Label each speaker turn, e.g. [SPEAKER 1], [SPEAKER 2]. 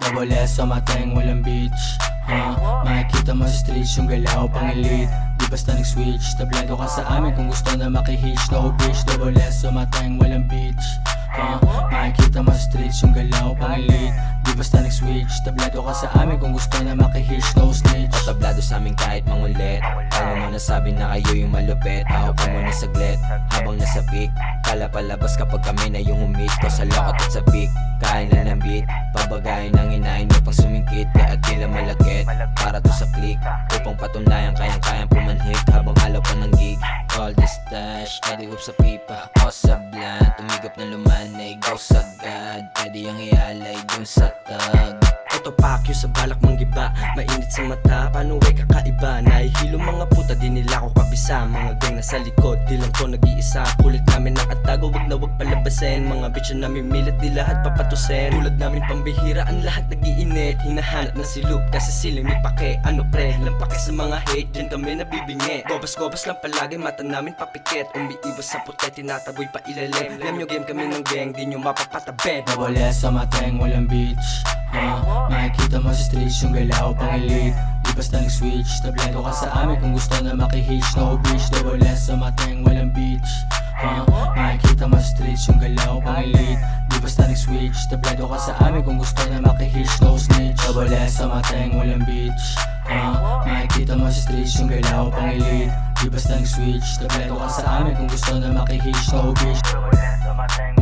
[SPEAKER 1] Double S sa mateng walang beach. Makikita mo sa streets yung galaw pang elite. Di basta nag-switch, tablado ka sa amin kung gusto na makihitch. No bitch, double S sa mateng walang beach. Makikita mo sa streets yung galaw pang elite. Di basta nag-switch, tablado ka sa amin kung gusto na makihitch. No snitch.
[SPEAKER 2] O tablado sa amin kahit mangulit. Kala mo nasabi na kayo yung malupit. Ako ka muna saglit habang nasa peak. Kala palabas kapag kami na yung humit ko sa lokot at sa peak. Kain na ng beat, pabagayin ng inahin mo pang sumingkit. Kaya tila malagkit, para to sa click. Upang patunayan kayang-kayang pumanhik habang alaw pa ng gig. All the stash, edi up sa pipa o sa bland. Tumigap ng lumanay, go sa God. Pwede yung ialay dun sa tag.
[SPEAKER 3] Autopakyo sa balak mong giba, mainit sa mata, paano ay kakaiba. Nahihilo mga puta, di nila ko kabisa. Mga gang nasa likod, di lang ko nag-iisa. Kulit namin nakatago, wag na wag palabasin. Mga bitch na namimilit, di lahat papatusin. Tulad namin pambihira, ang lahat nag-iinit. Hinahanap na si Luke, kasi sila may pake. Ano pre, lampake sa mga hate, dyan kami nabibingi. Gobas-gobas lang palagi, mata namin papikit. Umiiwas sa puti, tinataboy pa ilalim. Alam nyo game kami ng gang, di nyo mapapatabi.
[SPEAKER 1] Double S sa mateng walang beach. Makikita mo sa streets yung galaw pang elite. Di basta nag-switch, tablado ka sa amin kung gusto na makihitch. No bitch, double S sa mateng walang beach. Makikita mo sa streets yung galaw pang elite. Di basta nag-switch, tablado ka sa amin kung gusto na makihitch. No snitch. Double S sa mateng walang beach. Makikita mo sa streets yung galaw pang elite. Di basta nag-switch, tablado ka sa amin kung gusto na makihitch. No bitch.
[SPEAKER 4] Double S sa mateng